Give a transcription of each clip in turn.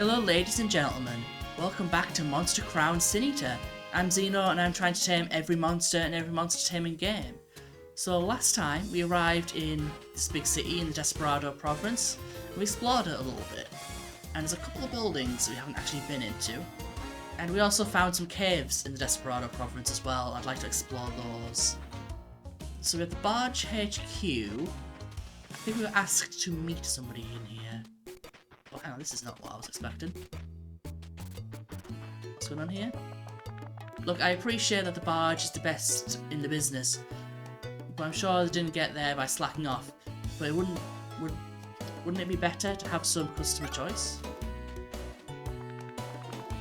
Hello ladies and gentlemen, welcome back to Monster Crown Sin Eater. I'm Xeno and I'm trying to tame every monster in every monster taming game. So last time we arrived in this big city in the Desperado province, and we explored it a little bit. And there's a couple of buildings we haven't actually been into. And we also found some caves in the Desperado province as well. I'd like to explore those. So we have the Barge HQ. I think we were asked to meet somebody in here. Oh, hang on, this is not what I was expecting. What's going on here? Look, I appreciate that the barge is the best in the business, but I'm sure they didn't get there by slacking off. But it wouldn't it be better to have some customer choice?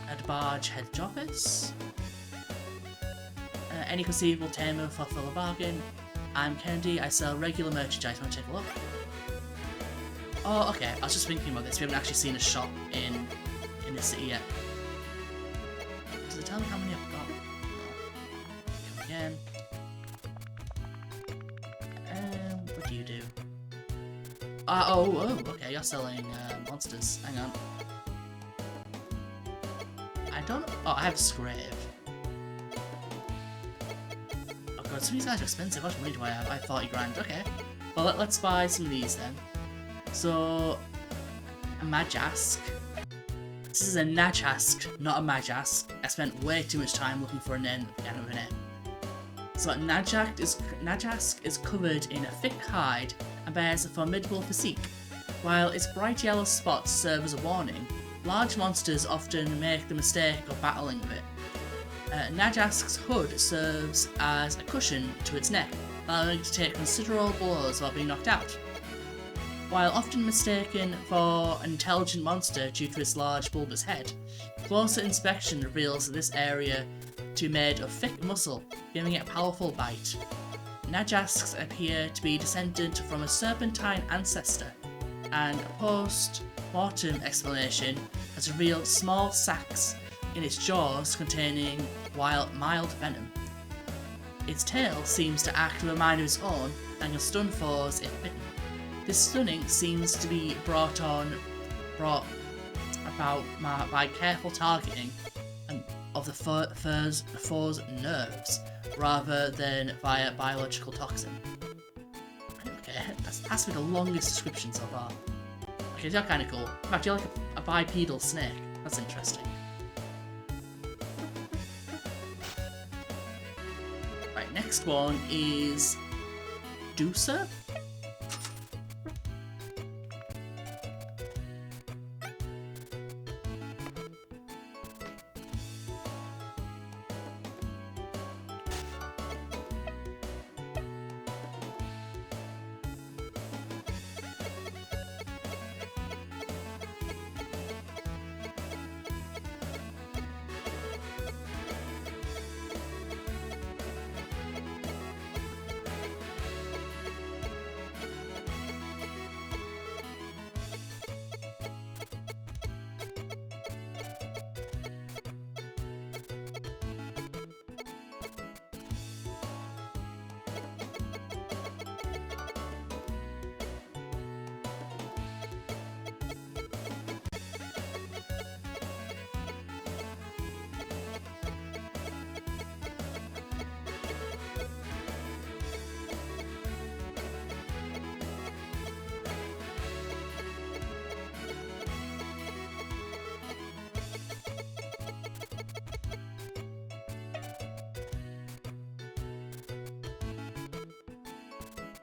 At Barge Head Office. Any conceivable tamer for a bargain. I'm Kennedy, I sell regular merchandise. Want to take a look? Oh, okay, I was just thinking about this. We haven't actually seen a shop in this city yet. Does it tell me how many I've got? Come again. What do you do? Okay, you're selling monsters. Hang on. I don't. Oh, I have a scrave. Oh god, some of these guys are expensive. How much money do I have? I have 40 grand. Okay. Well, let's buy some of these then. So, a Majask. This is a Najask, not a Majask. I spent way too much time looking for a name that began with an M. So Najask is covered in a thick hide and bears a formidable physique. While its bright yellow spots serve as a warning, large monsters often make the mistake of battling with it. Najask's hood serves as a cushion to its neck, allowing it to take considerable blows while being knocked out. While often mistaken for an intelligent monster due to its large bulbous head, closer inspection reveals this area to be made of thick muscle, giving it a powerful bite. Najasks appear to be descended from a serpentine ancestor, and a post-mortem explanation has revealed small sacs in its jaws containing mild venom. Its tail seems to act with a mind of its own and can stun foes if bitten. This stunning seems to be brought about by careful targeting of the foe's nerves, rather than via biological toxin. Okay, that has to be the longest description so far. Okay, they're kind of cool. In fact, you're like a bipedal snake. That's interesting. Right, next one is Deucer.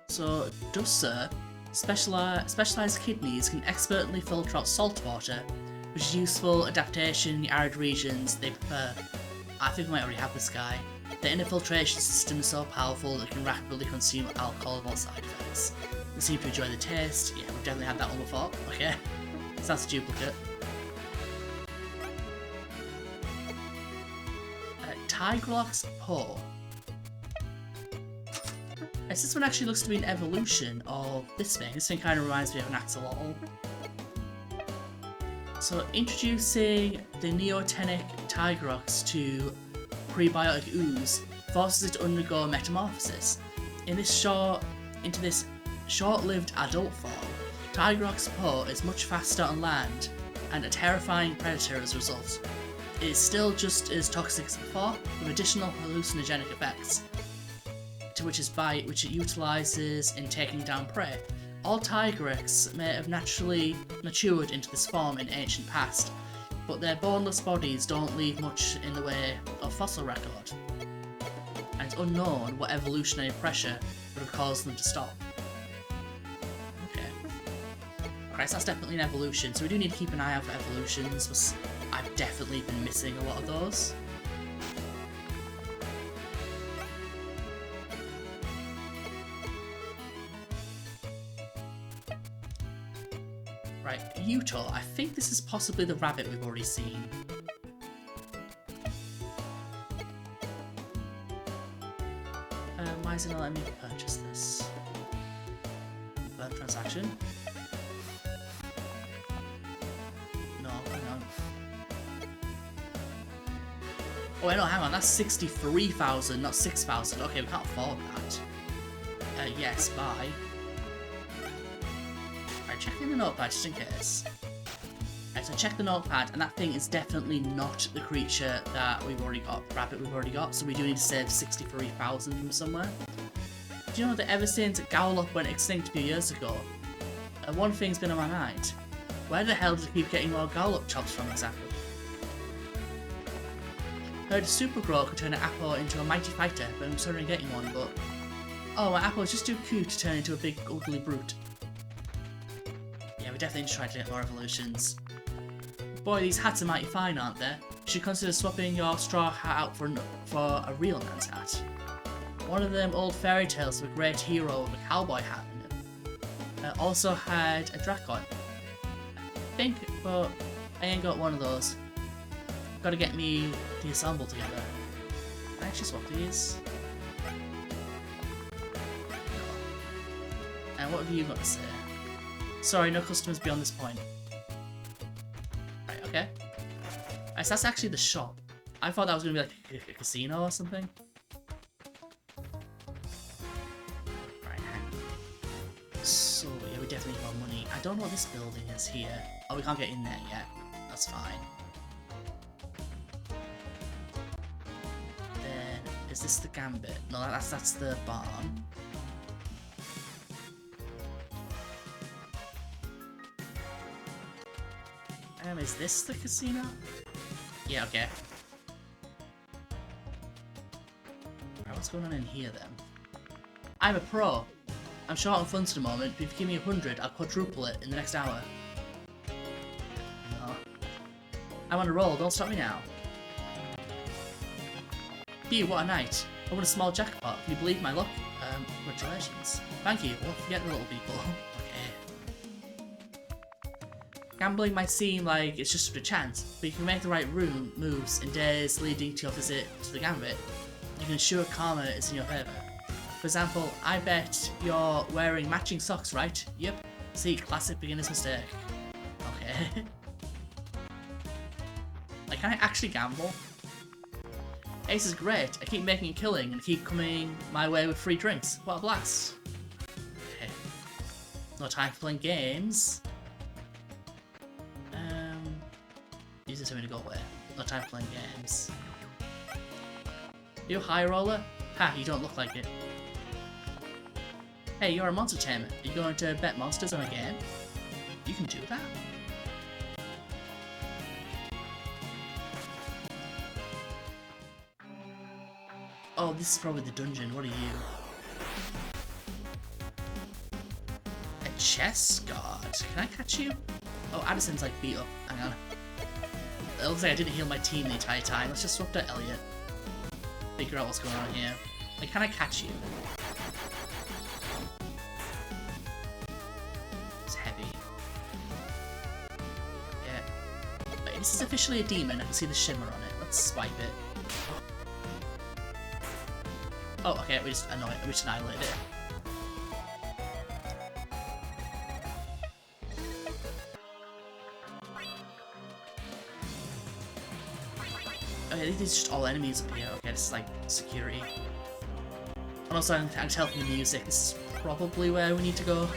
So, Deucer, specialized kidneys can expertly filter out salt water, which is useful adaptation in the arid regions they prefer. I think we might already have this guy. The inner filtration system is so powerful that it can rapidly consume alcohol with all side effects. They seem to enjoy the taste. Yeah, we've definitely had that one before. Okay, so that's a duplicate. Tiglock's paw. This one actually looks to be an evolution of this thing. This thing kind of reminds me of an axolotl. So introducing the neotenic Tigrox to prebiotic ooze forces it to undergo metamorphosis. Into this short-lived adult form, Tigrox paw is much faster on land and a terrifying predator as a result. It is still just as toxic as before, with additional hallucinogenic effects, which it utilises in taking down prey. All tigrex may have naturally matured into this form in ancient past, but their boneless bodies don't leave much in the way of fossil record, and it's unknown what evolutionary pressure would have caused them to stop. Okay. Alright, so that's definitely an evolution, so we do need to keep an eye out for evolutions, because I've definitely been missing a lot of those. Right, Yuto, I think this is possibly the rabbit we've already seen. Why is it not letting me purchase this? Confirm transaction? No, hang on. Oh wait, no, hang on, that's 63,000, not 6,000. Okay, we can't afford that. Yes, buy. Checking the notepad just in case. Right, so check the notepad, and that thing is definitely not the creature that we've already got, the rabbit we've already got, so we do need to save 63,000 from somewhere. Do you know that ever since Gowlop went extinct a few years ago, one thing's been on my mind. Where the hell did I keep getting more Gowlop chops from exactly? Heard a super grow could turn an apple into a mighty fighter, but I'm considering getting one, but... Oh, my apple is just too cute to turn into a big ugly brute. We definitely need to try to get more evolutions. Boy, these hats are mighty fine, aren't they? You should consider swapping your straw hat out for a real man's hat. One of them old fairy tales of a great hero with a cowboy hat in it. Also had a dragon. I think, but I ain't got one of those. Gotta get me the ensemble together. Can I actually swap these? No. And what have you got to say? Sorry, no customers beyond this point. Right, okay. Right, so that's actually the shop. I thought that was going to be like a casino or something. Right, hang on. So, yeah, we definitely need more money. I don't know what this building is here. Oh, we can't get in there yet. That's fine. Then, is this the Gambit? No, that's the barn. Is this the casino? Yeah, okay. Alright, what's going on in here then? I'm a pro. I'm short on funds at the moment, but if you give me 100, I'll quadruple it in the next hour. No. I'm on a roll, don't stop me now. Phew, what a night. I won a small jackpot. Can you believe my luck? Congratulations. Thank you. Won't forget the little people. Gambling might seem like it's just for a chance, but if you make the right moves in days leading to your visit to the Gambit, you can ensure karma is in your favour. For example, I bet you're wearing matching socks, right? Yep. See, classic beginner's mistake. Okay. Like, can I actually gamble? Ace is great. I keep making a killing and keep coming my way with free drinks. What a blast. Okay. No time for playing games. Use this to go away. No time for playing games. You a high roller? Ha, you don't look like it. Hey, you're a monster tamer. Are you going to bet monsters on a game? You can do that? Oh, this is probably the dungeon. What are you? A chess guard. Can I catch you? Oh, Addison's like beat up. Hang on. It looks like I didn't heal my team the entire time. Let's just swap to Elliot. Figure out what's going on here. Like, can I catch you? It's heavy. Yeah. Wait, this is officially a demon. I can see the shimmer on it. Let's swipe it. Oh, okay. We just annihilated it. Okay, these are just all enemies up here. Okay, this is like security. And also, I can tell from the music, this is probably where we need to go.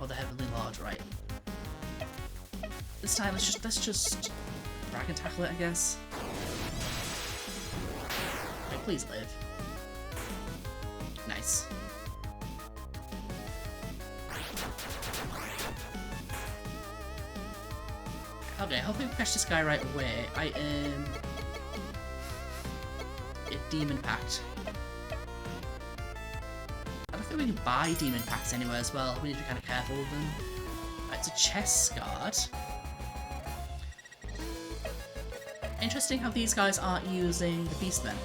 Oh, the Heavenly Lord, right. This time, let's just drag and tackle it, I guess. Okay, please live. Nice. Okay, hopefully we catch this guy right away. I am a demon pact. I don't think we can buy demon packs anywhere as well. We need to be kind of careful with them. Right, it's a chest guard. Interesting how these guys aren't using the beastmen.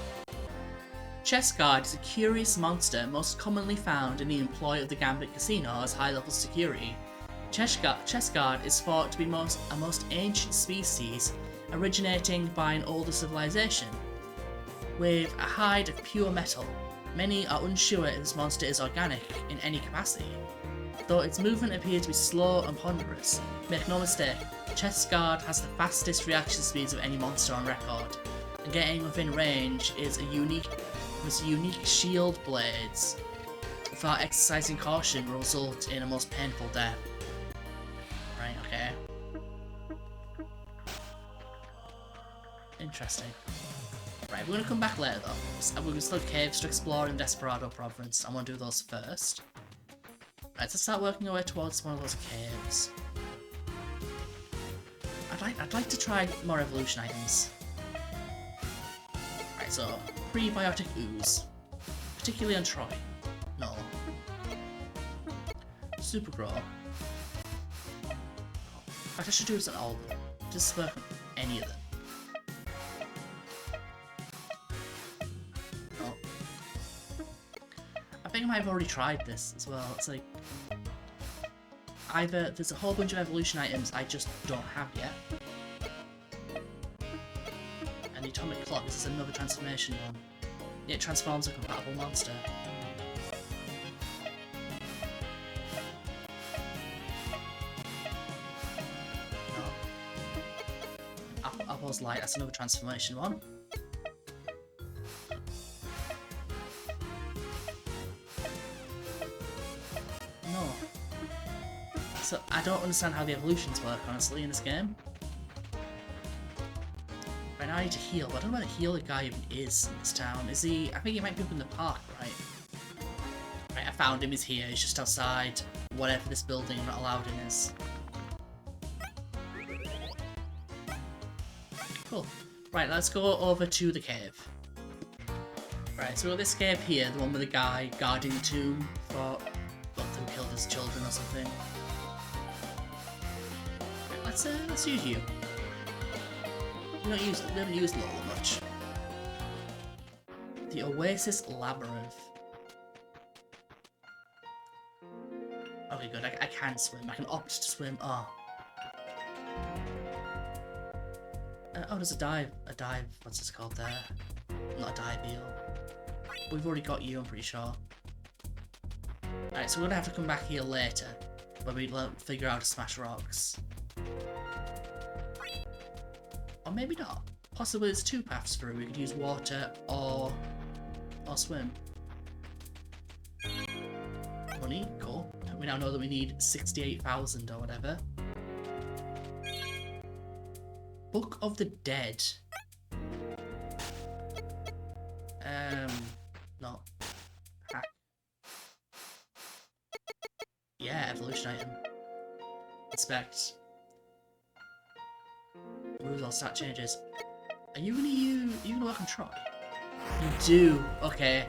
Chest guard is a curious monster most commonly found in the employ of the Gambit Casino as high-level security. Chest guard is thought to be a most ancient species, originating by an older civilization. With a hide of pure metal, many are unsure if this monster is organic in any capacity. Though its movement appears to be slow and ponderous, make no mistake, Chest guard has the fastest reaction speeds of any monster on record, and getting within range is unique shield blades. Without exercising caution will result in a most painful death. Right, okay. Interesting. Right, we're gonna come back later though. We're gonna still have caves to explore in Desperado Province. I want to do those first. Right, let's start working our way towards one of those caves. I'd like to try more evolution items. Right, so prebiotic ooze, particularly on Troy. No. Super grow. What I should do is on all of them, just for any of them. Oh. I think I might have already tried this as well. It's like either there's a whole bunch of evolution items I just don't have yet, and the atomic clock is another transformation one. It transforms a compatible monster. Apple's Light, that's another transformation one. No. So I don't understand how the evolutions work, honestly, in this game. Right now I need to heal, but I don't know where the healer guy even is in this town. Is he? I think he might be up in the park, right? Right, I found him, he's here, he's just outside whatever this building I'm not allowed in is. Cool. Right, let's go over to the cave. Right, so we've got this cave here, the one with the guy guarding the tomb for who killed his children or something. Right, let's use you. We haven't used Lola much. The Oasis Labyrinth. Okay, good. I can swim. I can opt to swim. Oh. Oh, there's a dive. What's this called there? Not a dive eel. We've already got you, I'm pretty sure. Alright, so we're gonna have to come back here later, where we figure out how to smash rocks. Or maybe not. Possibly there's two paths through. We could use water or swim. Money, cool. We now know that we need 68,000 or whatever. Book of the Dead. No. Hack. Yeah, evolution item. Inspect. Moves all stat changes. Are you gonna work on Troy? You do. Okay.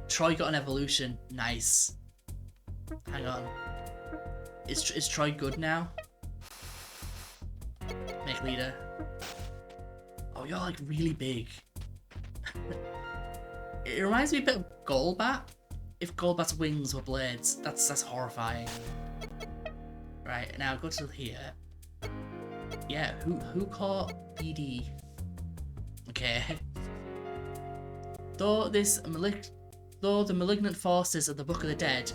Troy got an evolution. Nice. Hang on. Is Troy good now? Make leader. Oh, you're like really big. It reminds me a bit of Golbat. If Golbat's wings were blades, that's horrifying. Right, now go to here. Yeah, who caught BD? Okay. Though the malignant forces of the Book of the Dead,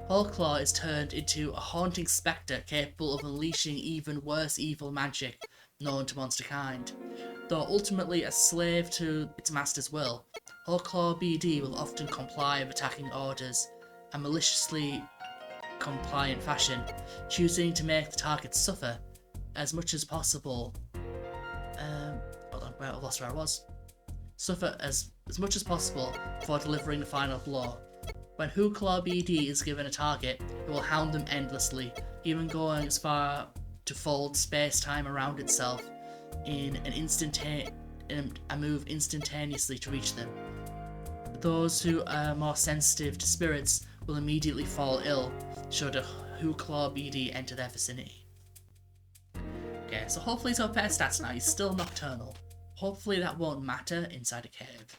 Hawklaw is turned into a haunting spectre capable of unleashing even worse evil magic known to monster kind. Though ultimately a slave to its master's will, Hawklaw BD will often comply with attacking orders a maliciously compliant fashion, choosing to make the target suffer as much as possible. Hold on, I lost where I was. Suffer as much as possible before delivering the final blow. When Hooclaw BD is given a target, it will hound them endlessly, even going as far to fold space-time around itself in a move instantaneously to reach them. Those who are more sensitive to spirits will immediately fall ill should a Hooclaw BD enter their vicinity. Okay, so hopefully he's got better stats now. He's still nocturnal. Hopefully that won't matter inside a cave.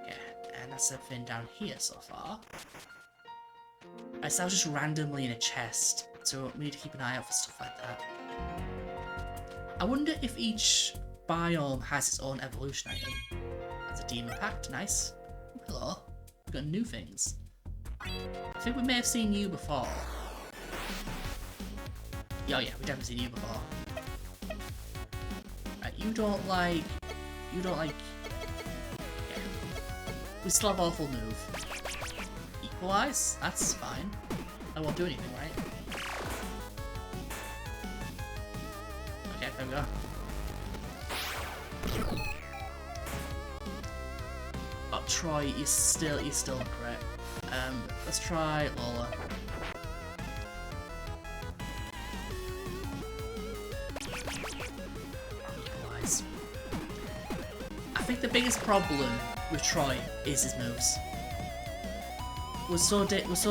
Okay, and that's everything down here so far. Right, so I was just randomly in a chest, so we need to keep an eye out for stuff like that. I wonder if each biome has its own evolution item. That's a demon pact, nice. Hello, we've got new things. I think we may have seen you before. Oh yeah, we've definitely seen you before. Right, you don't like... Yeah. We still have awful move. Equalize? That's fine. That won't do anything, right? Okay, there we go. Oh, Troy, you're still not correct. Let's try Lola. Equalize. I think the biggest problem with Troy is his moves. We're so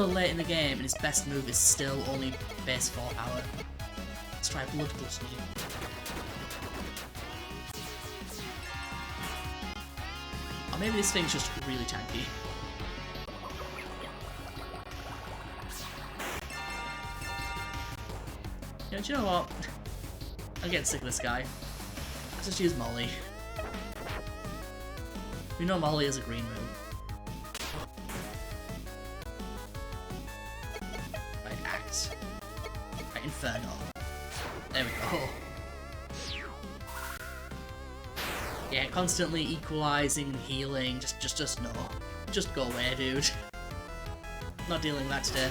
late in the game and his best move is still only base 4 power. Let's try Blood Gluttony. Or maybe this thing's just really tanky. Yeah, do you know what? I'm getting sick of this guy. Let's just use Molly. We know Molly is a green move. Right, Axe. Right, Inferno. There we go. Yeah, constantly equalizing and healing. Just no. Just go away, dude. Not dealing with that today.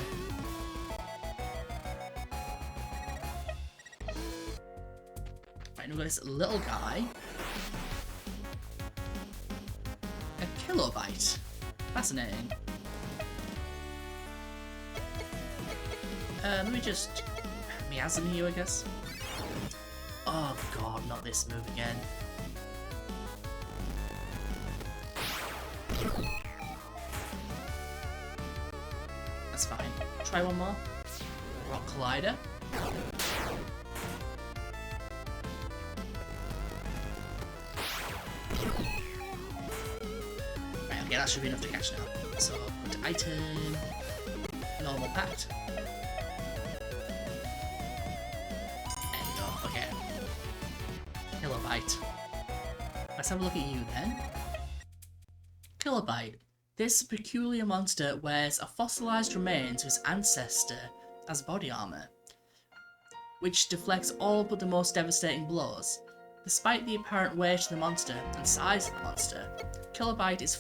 Right, we've got this little guy. A Kilobite. Fascinating. Let me just miasm you, I guess. Oh god, not this move again. That's fine. Try one more. Rock Collider. Right, okay, that should be enough to catch now. So, go to item, normal pact. There we go, okay. Kilobite. Let's have a look at you then. Kilobite. This peculiar monster wears a fossilized remains of his ancestor as body armor, which deflects all but the most devastating blows. Despite the apparent weight of the monster and size of the monster, Kilobite is a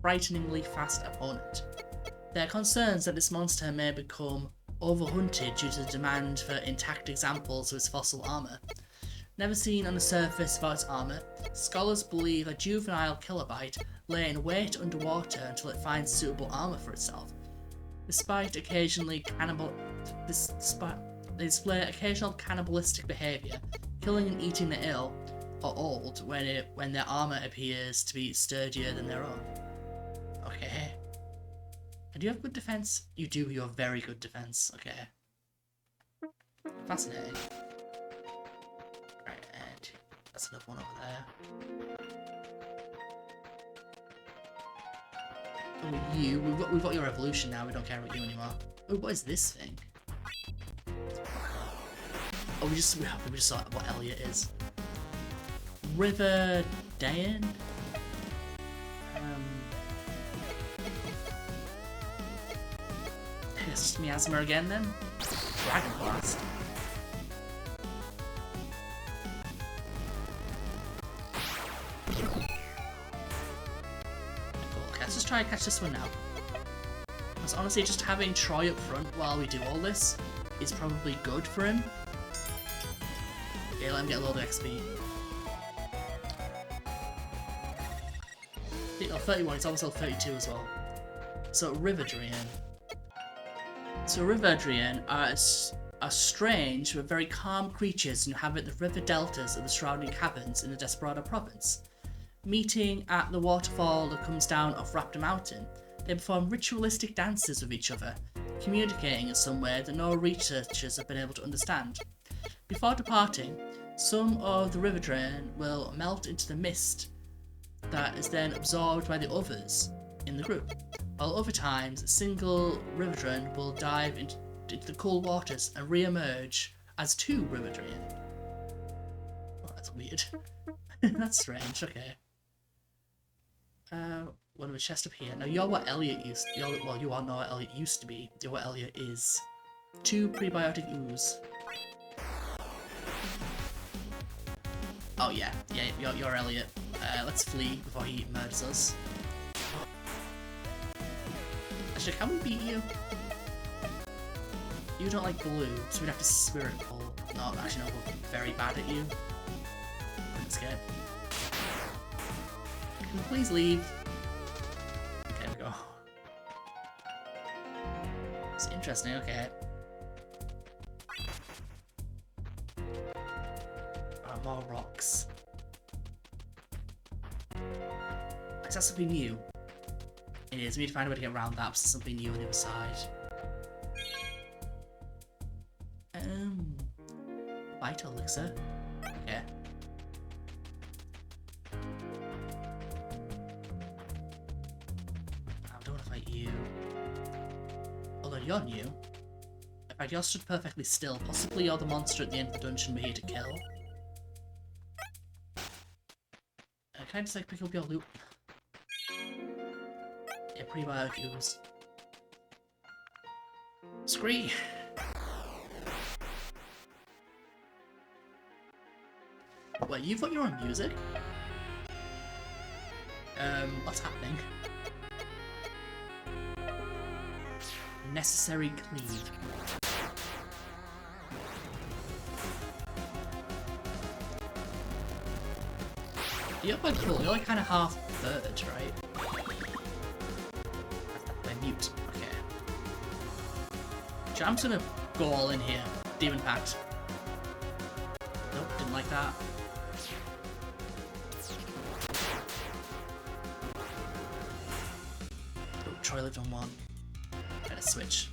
frighteningly fast opponent. There are concerns that this monster may become overhunted due to the demand for intact examples of its fossil armor. Never seen on the surface of its armor, scholars believe a juvenile Kilobite lay in wait underwater until it finds suitable armor for itself. Despite occasionally they display occasional cannibalistic behavior, killing and eating the ill or old when their armor appears to be sturdier than their own. Okay. And do you have good defense? You do. You have very good defense. Okay. Fascinating. Right, and that's another one over there. Oh, you. We've got your evolution now. We don't care about you anymore. Oh, what is this thing? Oh, we just saw what Elliot is. River Dayan? It's Miasma again then? Dragon Blast. Cool, okay, let's just try and catch this one now. Because honestly, just having Troy up front while we do all this is probably good for him. Okay, let him get a load of XP. Oh, 31, it's almost level 32 as well. So, Riverdrian. So, Riverdrian are strange but very calm creatures who inhabit the river deltas of the surrounding caverns in the Desperado province. Meeting at the waterfall that comes down off Raptor Mountain, they perform ritualistic dances with each other, communicating in some way that no researchers have been able to understand. Before departing, some of the Riverdrian will melt into the mist that is then absorbed by the others in the group, while other times a single Riverdrian will dive into the cool waters and re-emerge as two Riverdrian. Oh, that's weird. That's strange, okay. One of a chest up here. Now you're what Elliot used to be. Well, you are not what Elliot used to be. You're what Elliot is. 2 prebiotic ooze. Oh yeah, you're Elliot. Let's flee before he murders us. Actually, can we beat you? You don't like blue, so we'd have to spirit pull. No, actually no, we're very bad at you. Couldn't skip. Can we please leave? Okay, we go. It's interesting, okay. More rocks. Is that something new? It is. We need to find a way to get around that. There's something new on the other side. Vital elixir. Okay. I don't want to fight you. Although you're new. In fact, you're stood perfectly still. Possibly you're the monster at the end of the dungeon we're here to kill. Can I just like pick up your loot? Yeah, prebiotic ooze. Scree! Wait, you've got your own music? What's happening? Necessary cleave. You're quite cool, you're like kind of half bird, right? They're mute, okay. So I'm just gonna go all in here. Demon Pact. Nope, didn't like that. Oh, Troy lived on 1. Better switch.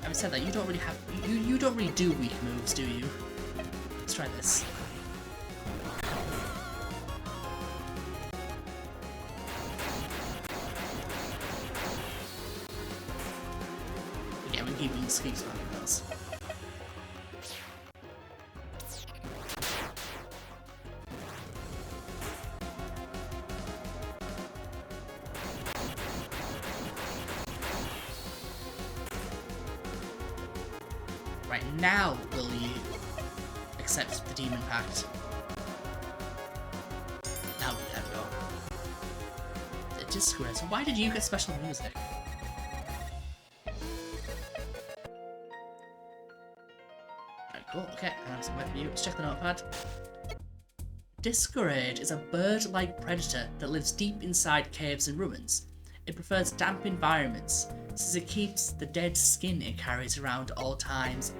Having said that, you don't really have you don't really do weak moves, do you? Let's try this. Yeah, we can keep using skis on those. Right, now will you accept the Demon Pact? Now we let go. It just squares. So why did you get special music? Alright, cool. Okay, I'm just wait for you. Let's check the notepad. Discourage is a bird-like predator that lives deep inside caves and ruins. It prefers damp environments, since it keeps the dead skin it carries around at all times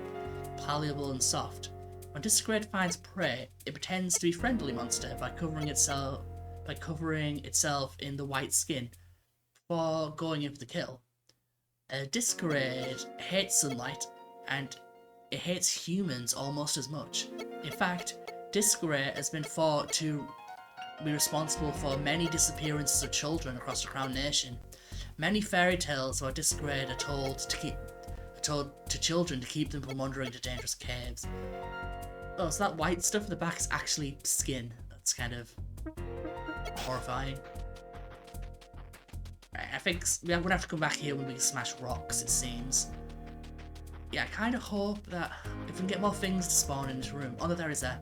pliable and soft. When Discourage finds prey, it pretends to be a friendly monster by covering itself in the white skin before going in for the kill. Discourage hates sunlight, and it hates humans almost as much. In fact, Discourage has been thought to be responsible for many disappearances of children across the Crown Nation. Many fairy tales about Discourage are told to children to keep them from wandering to dangerous caves. Oh, so that white stuff at the back is actually skin. That's kind of horrifying. Right, I think we're gonna have to come back here when we smash rocks, it seems. yeah, I kind of hope that if we can get more things to spawn in this room. Oh, no, there is there.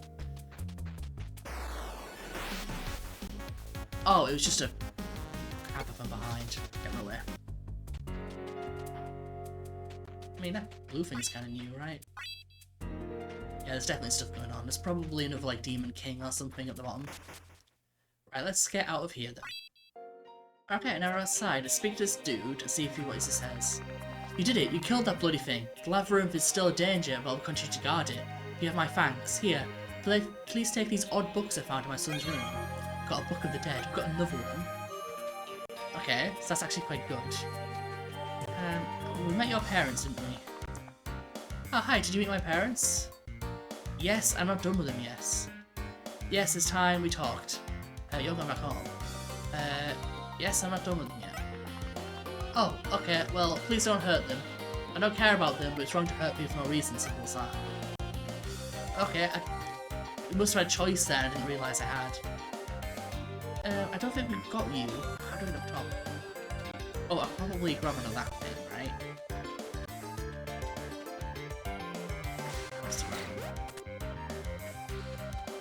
Oh, it was just a crab from behind. Get my way. I mean, that blue thing's kind of new, right? Yeah, there's definitely stuff going on. There's probably another, like, Demon King or something at the bottom. Right, let's get out of here, then. Okay, now we're outside. Let's speak to this dude and see what he says. You did it. You killed that bloody thing. The lava room is still a danger, but I'll continue to guard it. You have my thanks. Here, please take these odd books I found in my son's room. Got a Book of the Dead. We've got another one. Okay, so that's actually quite good. We met your parents, didn't we? Oh, hi, did you meet my parents? Yes, I'm not done with them, yes. Yes, it's time we talked. You're going back home. Yes, I'm not done with them yet. Oh, okay, well, please don't hurt them. I don't care about them, but it's wrong to hurt people for no reason, simple as that. Okay, I must have had a choice there, I didn't realise I had. I don't think we've got you. How do we look top? Oh, I'll probably grab another that thing, right?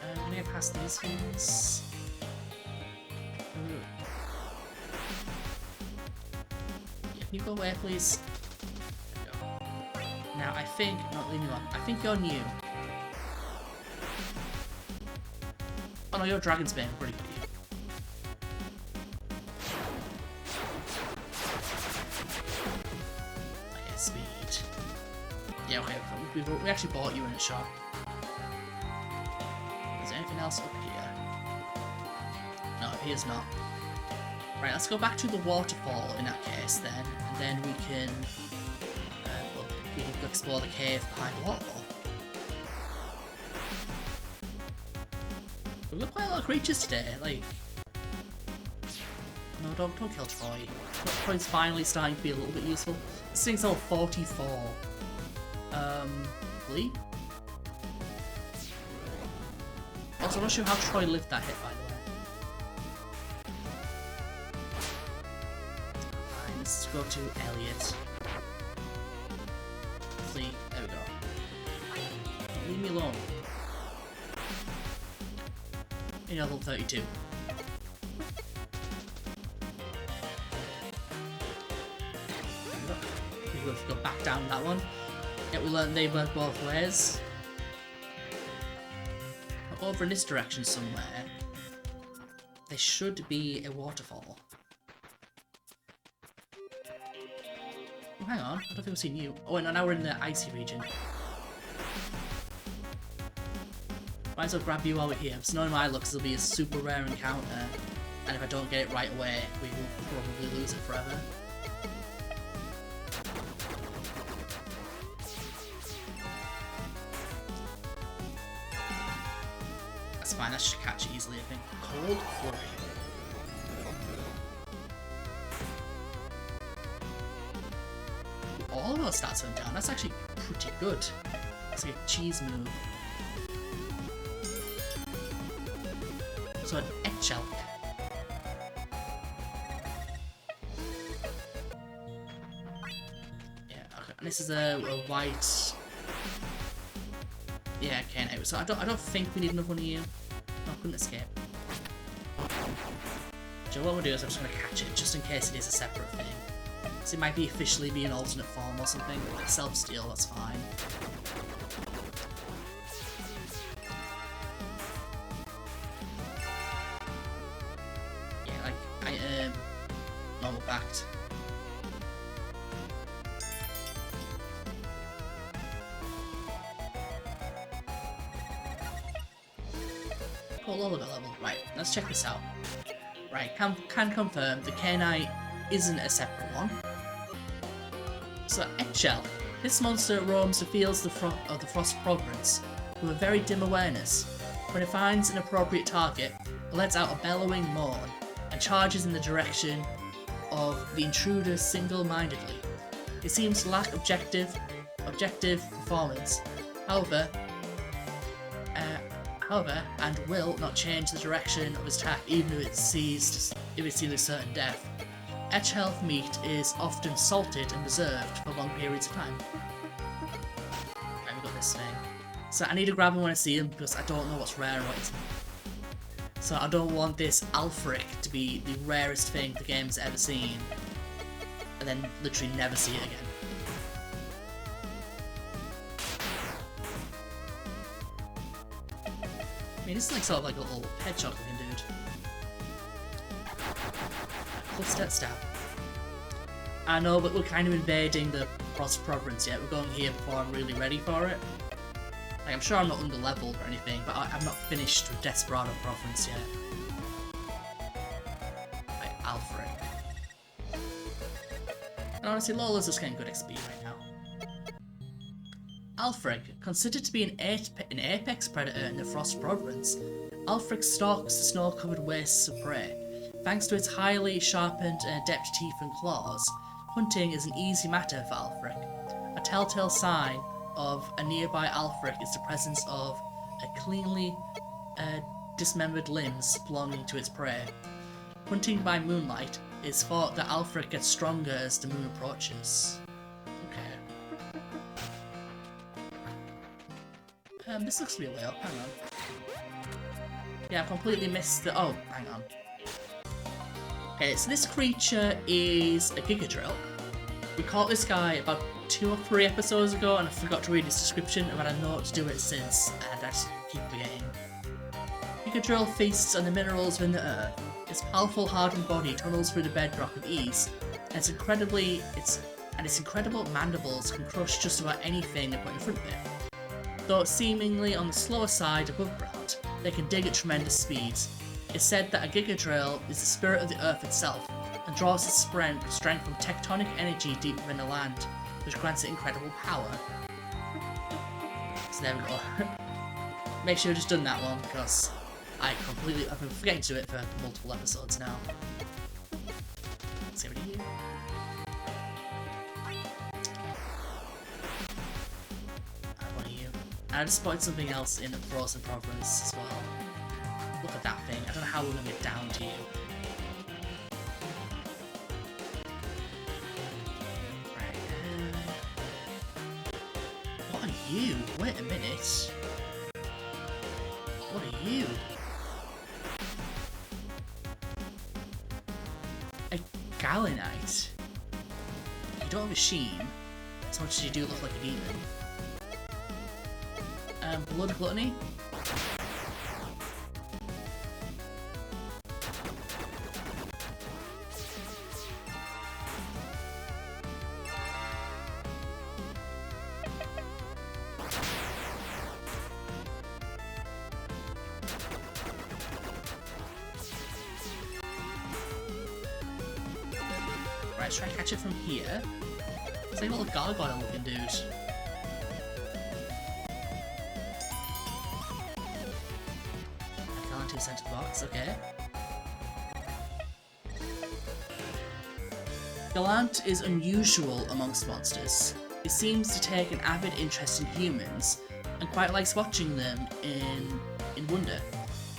I'm gonna get past these things. Yeah, can you go away, please? There we go. Now, I think... No, leave me alone. I think you're new. Oh no, you're Dragon's Bane. Pretty good. Okay, speed. Yeah, okay, we actually bought you in a shop. Is there anything else up here? No, up here's not. Right, let's go back to the waterfall in that case then, and then we can explore the cave behind the waterfall. We've got quite a lot of creatures today, like... No, don't kill Troy. Troy's finally starting to be a little bit useful. This thing's all 44. Lee? Also, I'm not sure how Troy lived that hit, by the way. Fine, let's go to Elliot. Lee, there we go. Leave me alone. In level 32. We go back down that one. Yeah, we learned they work both ways. Over in this direction somewhere, there should be a waterfall. Oh, hang on, I don't think we've seen you. Oh, and now we're in the icy region. Might as well grab you while we're here, because knowing my looks, it'll be a super rare encounter, and if I don't get it right away, we will probably lose it forever. That's fine, that should catch it easily, I think. Cold Flurry. All of our stats went down, that's actually pretty good. It's like a cheese move. So an Etchel. Yeah, okay. And this is a white. Yeah, okay. No. So I don't think we need enough one of you. No, I couldn't escape. So what we'll do is I'm just gonna catch it, just in case it is a separate thing. So it might be officially be an alternate form or something, like self-steal. That's fine. Normal backed. Cool, all of it level. Right, let's check this out. Right, can confirm the K-Knight isn't a separate one. So, Etchel. This monster roams the fields of the Frost Province with a very dim awareness. When it finds an appropriate target, it lets out a bellowing moan and charges in the direction of the intruder single-mindedly. It seems to lack objective performance, however, and will not change the direction of its attack even if it sees a certain death. Etchelf meat is often salted and preserved for long periods of time. this thing. So I need to grab him when I see him because I don't know what's rare and what isn't. So I don't want this Alfric to be the rarest thing the game's ever seen, and then literally never see it again. I mean, this is like sort of like a little hedgehog looking dude. Cluster stab. I know, but we're kind of invading the Frost Province yet. We're going here before I'm really ready for it. Like, I'm sure I'm not under-leveled or anything, but I'm not finished with Desperado Province yet. Like, Alfred. And honestly, Lola's just getting good XP right now. Alfred, considered to be an apex predator in the Frost Province, Alfred stalks the snow-covered wastes of prey. Thanks to its highly sharpened and adept teeth and claws, hunting is an easy matter for Alfred. A telltale sign of a nearby Alfric is the presence of a cleanly dismembered limbs belonging to its prey. Hunting by moonlight, it's thought that Alfric gets stronger as the moon approaches. Okay. This looks to be a whale. Hang on. Yeah, I completely missed the. Oh, hang on. Okay, so this creature is a Giga Drill. We caught this guy about 2 or 3 episodes ago, and I forgot to read his description. I've had a note to do it since, and I just keep forgetting. Giga Drill feasts on the minerals within the earth. Its powerful, hardened body tunnels through the bedrock with ease, and its incredible mandibles can crush just about anything they put in front of it. Though seemingly on the slower side above ground, they can dig at tremendous speeds. It's said that a Giga Drill is the spirit of the earth itself, and draws its strength from tectonic energy deep within the land, which grants it incredible power. So there we go. Make sure you've just done that one, because I've been forgetting to do it for multiple episodes now. Let's see what you do. What are you? And I just spotted something else in the Frozen Province as well. Look at that thing. I don't know how we're going to get down to you. What are you? Wait a minute. What are you? A Galenite. You don't have a sheen, as much as you do look like a demon. Blood Gluttony? Right, let's try and catch it from here. It's like a little gargoyle looking dude. I fell into a center box, okay. Galant is unusual amongst monsters. It seems to take an avid interest in humans, and quite likes watching them in wonder.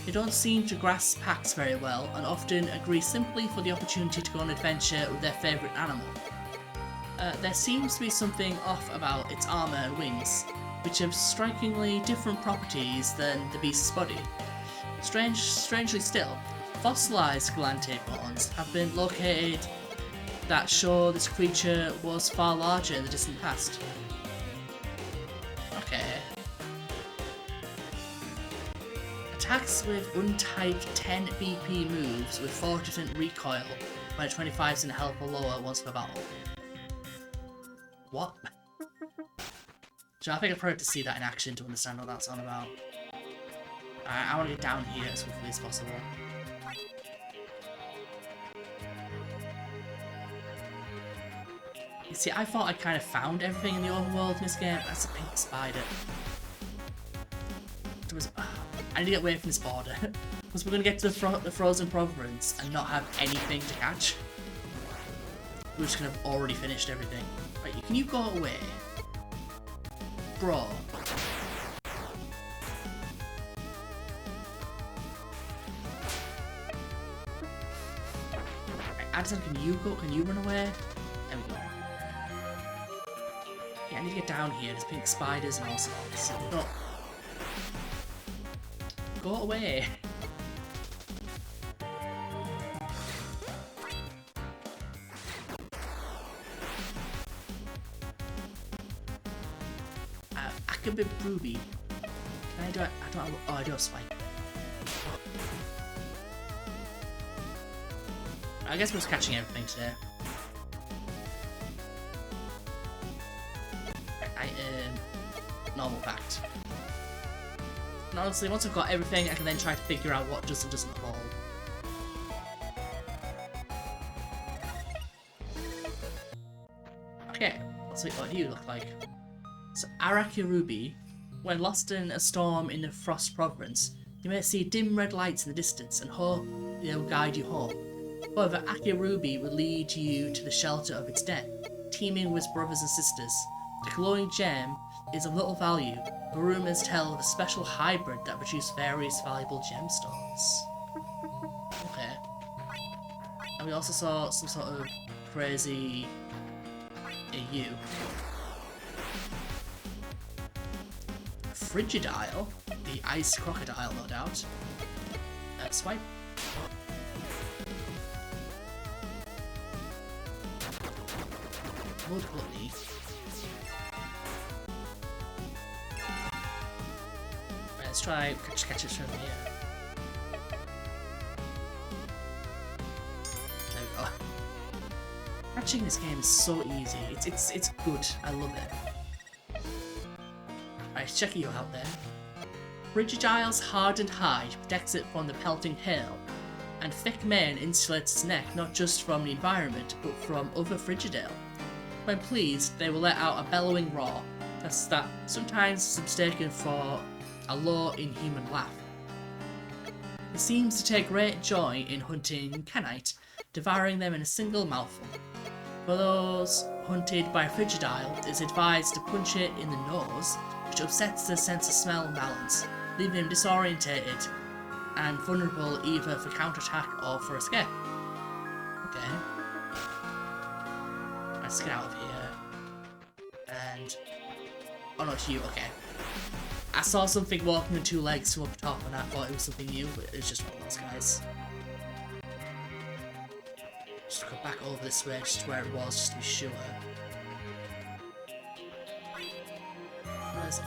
They don't seem to grasp packs very well, and often agree simply for the opportunity to go on an adventure with their favourite animal. There seems to be something off about its armour and wings, which have strikingly different properties than the beast's body. Strangely still, fossilised Galante bones have been located that show this creature was far larger in the distant past. Okay. Attacks with untyped 10 BP moves with 4% recoil when a 25 is in health or lower once per battle. What? So I think I probably have to see that in action to understand what that's on about. I want to get down here as quickly as possible. You see, I thought I kind of found everything in the overworld in this game. That's a pink spider. I need to get away from this border. Because we're going to get to the Frozen Province and not have anything to catch. We're just going to have already finished everything. Right, can you go away? Bro. Right, Addison, can you run away? There we go. Yeah, I need to get down here. There's pink spiders and all sorts. No. Go away. Akabib Ruby. Can I do it? I don't have, oh, I do have Spike. I guess we're just catching everything today. Normal fact. And honestly, once I've got everything, I can then try to figure out what does and doesn't fall. Okay, let's see what you look like. So, Araki Ruby, when lost in a storm in the Frost Province, you may see dim red lights in the distance and hope they'll guide you home. However, Aki Ruby will lead you to the shelter of its den, teeming with brothers and sisters. The glowing gem is of little value, but rumours tell of a special hybrid that produces various valuable gemstones. Okay. And we also saw some sort of crazy AU. Frigidile, the ice crocodile, no doubt. Swipe. Mud Gluttony. Right, let's try catch it from here. There we go. Catching this game is so easy. It's good. I love it. Right, check you out there. Frigidile's hardened hide protects it from the pelting hail, and thick mane insulates its neck not just from the environment, but from other Frigidale. When pleased, they will let out a bellowing roar that sometimes is mistaken for a low, inhuman laugh. It seems to take great joy in hunting Canite, devouring them in a single mouthful. For those hunted by Frigidile, it is advised to punch it in the nose, which upsets the sense of smell and balance, leaving him disorientated and vulnerable either for counterattack or for escape. Okay. Let's get out of here. And... oh no, it's you, okay. I saw something walking on two legs from up top and I thought it was something new, but it's just one of those guys. Just go back over this way, just where it was, just to be sure.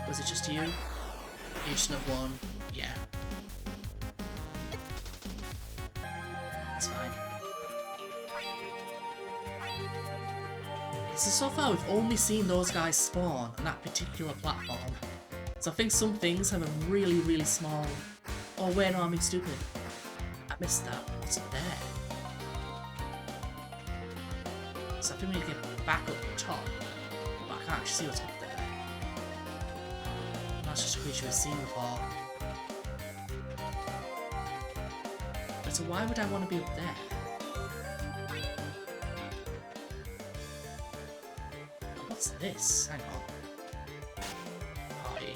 Was it just you? You just have one? Yeah. That's fine. So far we've only seen those guys spawn on that particular platform. So I think some things have a really, really small... oh wait, no, I'm being stupid. I missed that. What's up there? So I think we need to get back up top. But I can't actually see what's up there. That's just a creature we've seen before. But so why would I want to be up there? What's this? Hang on. Party.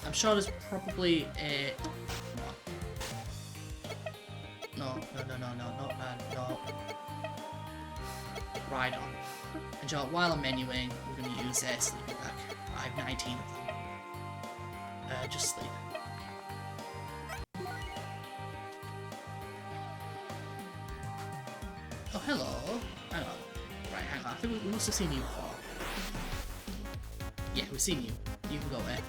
I'm sure there's probably a... no. Ride on. And you know, while I'm menuing, we're going to use their sleeping bag. I have 19 of them. Just sleep. Oh, hello. Hang on. Right, hang on. I think we must have seen you before. Yeah, we've seen you. You can go there.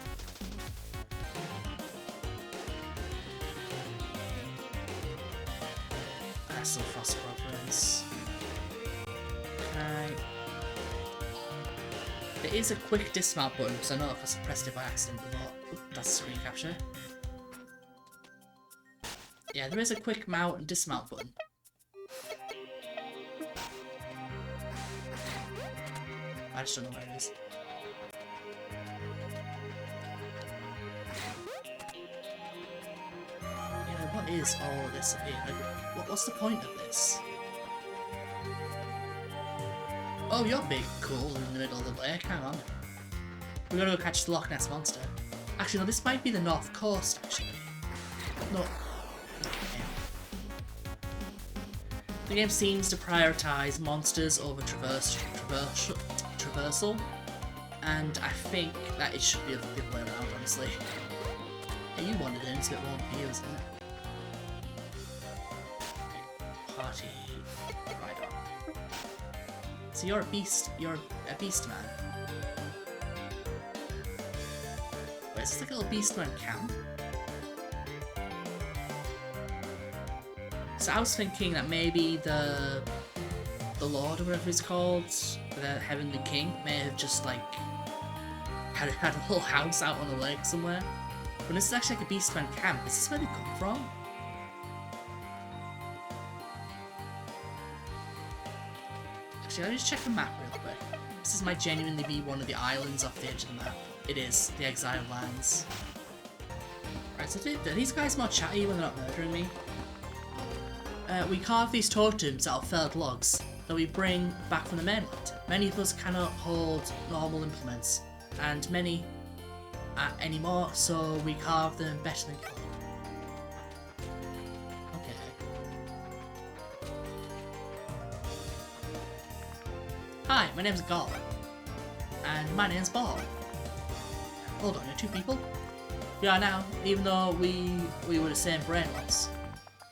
That's some frost problems. Okay. There is a quick dismount button, because I know if I suppressed it by accident before. That's a screen capture. Yeah, there is a quick mount and dismount button. I just don't know where it is. Yeah, what is all of this up here? Like, what's the point of this? Oh, you're big, cool, in the middle of the lake. Hang on. We're gonna go catch the Loch Ness Monster. Actually, no, this might be the North Coast, actually. No. Okay. The game seems to prioritise monsters over traversal. And I think that it should be the other way around, honestly. Hey, you wanted it, it's a bit more for you, isn't it? Party rider. So you're a beast man. Wait, is this like a little beast man camp? So I was thinking that maybe the Lord or whatever it's called, the Heavenly King, may have just like had a little house out on the lake somewhere. But this is actually like a beastman camp. Is this where they come from? Actually, I'll just check the map real quick. This might genuinely be one of the islands off the edge of the map. It is, the Exiled Lands. Right, so are these guys more chatty when they're not murdering me? We carve these totems out of felled logs that we bring back from the mainland. Many of us cannot hold normal implements, and many anymore, so we carve them better than clay. Okay. Hi, my name's Gall. And my name's Ball. Hold on, you're two people? We are now, even though we were the same brain once.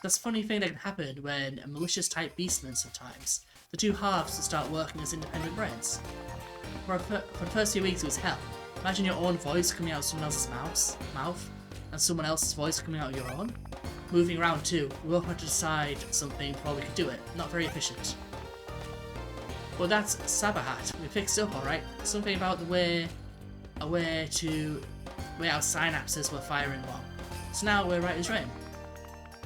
That's a funny thing that can happen when a malicious type beastman sometimes. The two halves will start working as independent brains. For the first few weeks it was hell. Imagine your own voice coming out of someone else's mouth, and someone else's voice coming out of your own. Moving around too, we both had to decide something before we could do it. Not very efficient. Well, that's Sabahat. We fixed it up alright. Something about the way our synapses were firing wrong. So now we're right as rain.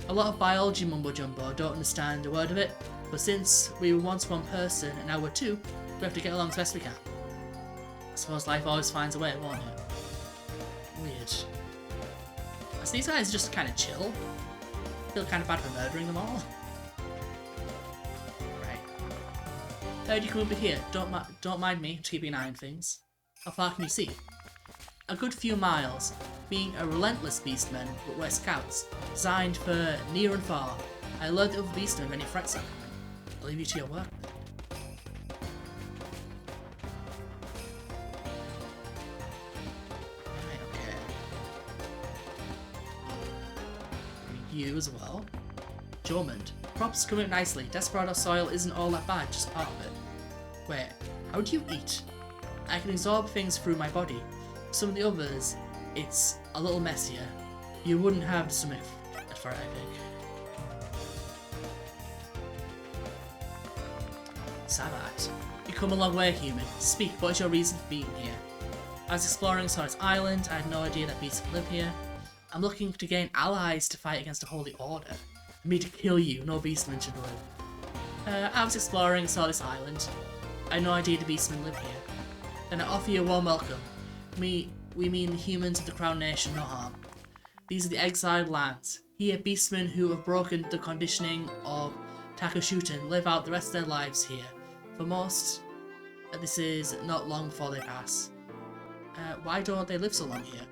A lot of biology mumbo jumbo don't understand a word of it, but since we were once one person and now we're two, we have to get along as best we can. I suppose life always finds a way, won't it? Weird. So these guys are just kind of chill. I feel kind of bad for murdering them all. Right. Heard you come over here. Don't mind me, just keeping an eye on things. How far can you see? A good few miles. Being a relentless beastman, but we're scouts, designed for near and far. I alert the other beastmen of any threats are coming. I'll leave you to your work. Right, okay. You as well. Jormund. Crops coming up nicely. Desperado soil isn't all that bad, just part of it. Wait, how do you eat? I can absorb things through my body. Some of the others, it's a little messier. You wouldn't have stomach for it, I think. Sabat. You come a long way, human. Speak, what is your reason for being here? I was exploring Soris Island. I had no idea that beasts live here. I'm looking to gain allies to fight against the Holy Order. For me to kill you, no beastmen should live. I was exploring Soris Island. I had no idea the beastmen live here. Then I offer you a warm welcome. We mean the humans of the Crown Nation, no harm. These are the Exiled Lands. Here, beastmen who have broken the conditioning of Takashuten live out the rest of their lives here. For most, this is not long before they pass. Why don't they live so long here?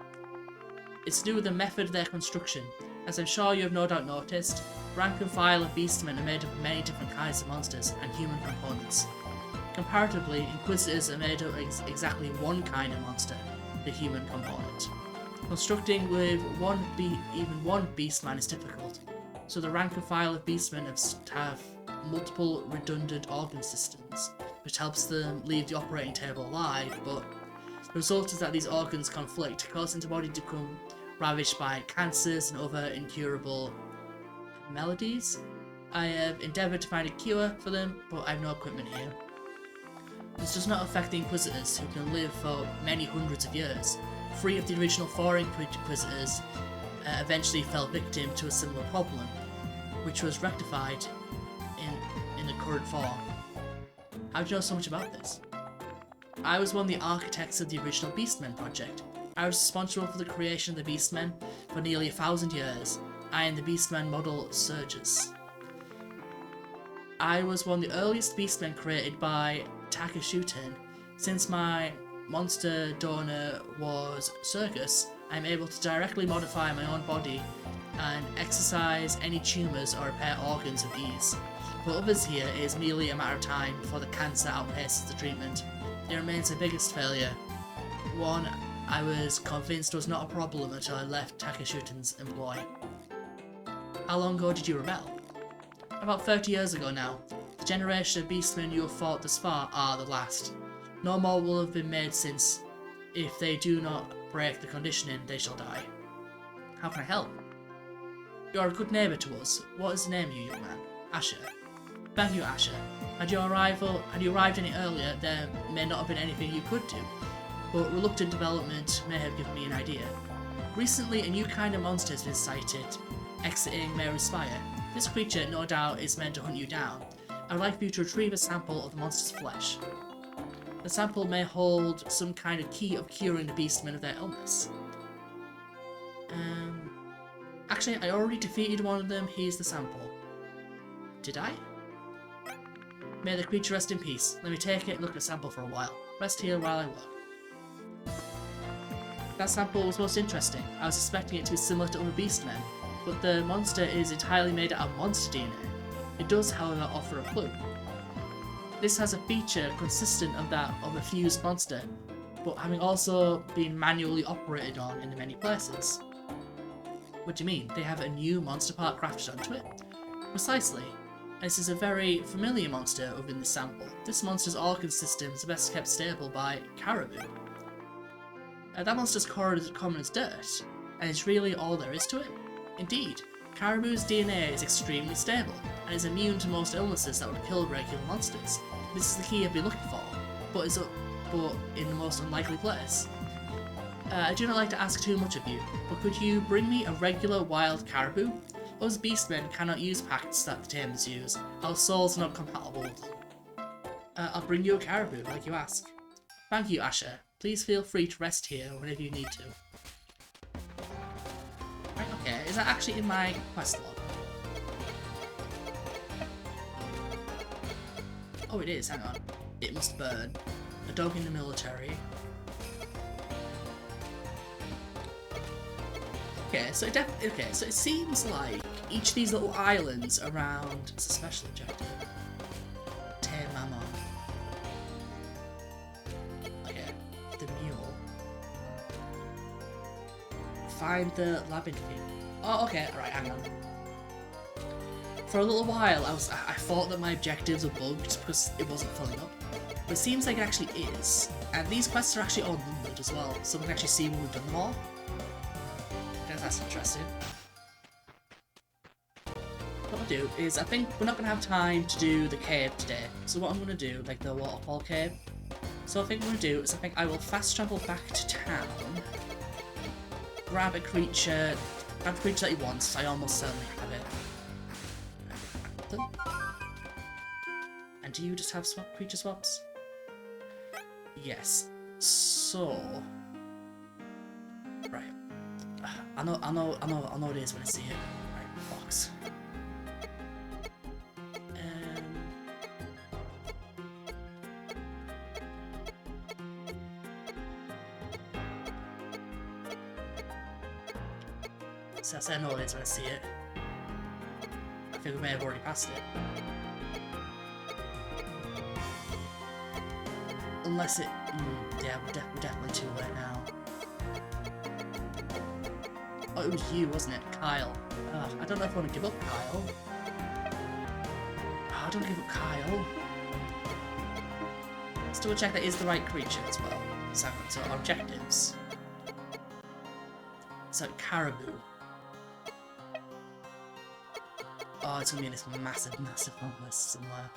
It's to do with the method of their construction. As I'm sure you have no doubt noticed, rank and file of beastmen are made up of many different kinds of monsters and human components. Comparatively, Inquisitors are made of exactly one kind of monster, the human component. Constructing with even one beastman is difficult, so the rank and file of beastmen have multiple redundant organ systems, which helps them leave the operating table alive, but the result is that these organs conflict, causing the body to become ravaged by cancers and other incurable maladies. I have endeavoured to find a cure for them, but I have no equipment here. This does not affect the Inquisitors, who can live for many hundreds of years. 3 of the original 4 Inquisitors eventually fell victim to a similar problem, which was rectified in the current form. How do you know so much about this? I was one of the architects of the original Beastmen project. I was responsible for the creation of the Beastmen for nearly 1,000 years. I am the Beastman model Surges. I was one of the earliest Beastmen created by Takashuten. Since my monster donor was Circus, I am able to directly modify my own body and exercise any tumours or repair organs with ease. For others here, it is merely a matter of time before the cancer outpaces the treatment. It remains the biggest failure one I was convinced was not a problem until I left Takashuten's employ. How long ago did you rebel? About 30 years ago now. The generation of beastmen you have fought thus far are the last. No more will have been made since. If they do not break the conditioning, they shall die. How can I help? You are a good neighbour to us. What is the name of you, young man? Asher. Thank you, Asher. Had you arrived any earlier, there may not have been anything you could do, but reluctant development may have given me an idea. Recently, a new kind of monster has been sighted, exiting Mary's Spire. This creature, no doubt, is meant to hunt you down. I would like for you to retrieve a sample of the monster's flesh. The sample may hold some kind of key of curing the beastmen of their illness. Actually, I already defeated one of them. Here's the sample. Did I? May the creature rest in peace. Let me take it and look at the sample for a while. Rest here while I work. That sample was most interesting. I was suspecting it to be similar to other beastmen, but the monster is entirely made out of monster DNA. It does, however, offer a clue. This has a feature consistent of that of a fused monster, but having also been manually operated on in many places. What do you mean? They have a new monster part crafted onto it? Precisely. This is a very familiar monster within the sample. This monster's organ system is best kept stable by caribou. That monster's core is common as dirt, and it's really all there is to it. Indeed, caribou's DNA is extremely stable, and is immune to most illnesses that would kill regular monsters. This is the key I've been looking for, but in the most unlikely place. I do not like to ask too much of you, but could you bring me a regular wild caribou? Us beastmen cannot use pacts that the tamers use. Our souls are not compatible with them. I'll bring you a caribou, like you ask. Thank you, Asher. Please feel free to rest here whenever you need to. Right, okay, is that actually in my quest log? Oh, it is, hang on. It must burn. A dog in the military. Okay, so it seems like each of these little islands around. It's a special objective. Tame Mammon. Okay, the mule. Find the labyrinth. Oh, okay, alright, hang on. For a little while, I thought that my objectives were bugged because it wasn't filling up. But it seems like it actually is. And these quests are actually all numbered as well, so we can actually see when we've done them all. That's interesting. What I'll do is, I think we're not going to have time to do the cave today. So what I'm going to do, like the waterfall cave. So I think what I'm going to do is, I think I will fast travel back to town. Grab a creature that he wants. I almost certainly have it. And do you just have creature swaps? Yes. So... Right. I know what it is when I see it. Right, box. So I know what it is when I see it. I think we may have already passed it. Unless it... yeah, we're definitely too late now. Oh, it was you, wasn't it? Kyle. I don't know if I want to give up Kyle. Oh, I don't want to give up Kyle. Let's double check that is the right creature as well. So our objectives. So caribou. Oh, it's gonna be in this massive long list somewhere.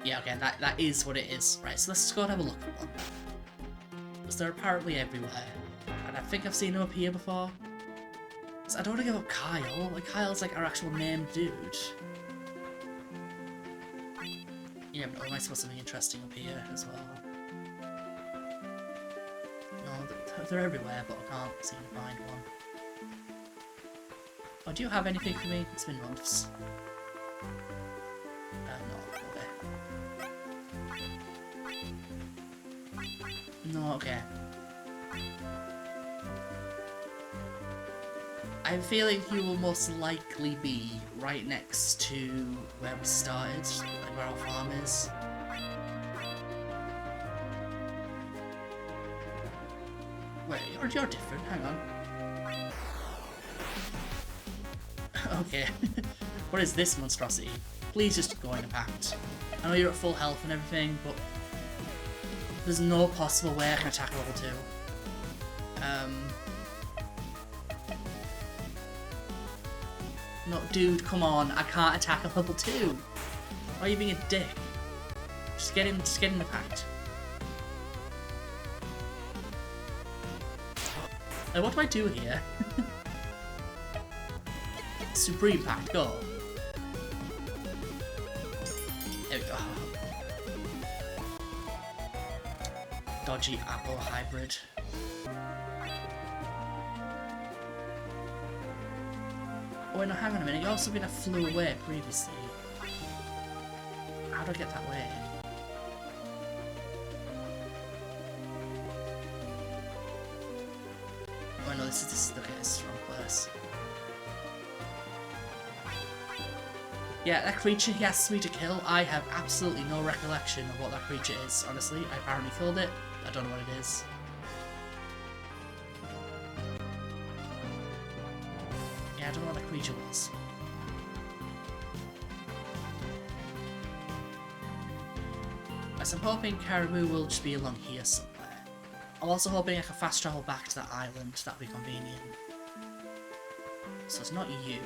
Yeah, okay, that is what it is. Right, so let's just go and have a look at one. Because they're apparently everywhere. And I think I've seen him up here before. So I don't want to give up Kyle. Like, Kyle's like our actual named dude. You never know, there might be something interesting up here as well. No, they're everywhere, but I can't seem to find one. Oh, do you have anything for me? It's been months. No, okay. I have a feeling he will most likely be right next to where we started, like where our farm is. Wait, you're different. Hang on. Okay. What is this monstrosity? Please just go in a pact. I know you're at full health and everything, but there's no possible way I can attack level 2. No, dude, come on. I can't attack a level 2. Why are you being a dick? Just get in the pact. Like, what do I do here? Supreme Pact, go. There we go. Dodgy apple hybrid. Oh wait, no, hang on a minute. You also been a flew away previously. How do I get that way? Oh no, this is okay, this is the wrong place. Yeah, that creature he asked me to kill, I have absolutely no recollection of what that creature is, honestly. I apparently killed it, I don't know what it is. Yeah, I don't know what that creature was. Yes, I'm hoping Caribou will just be along here somewhere. I'm also hoping I can fast travel back to that island, that'd be convenient. So it's not you.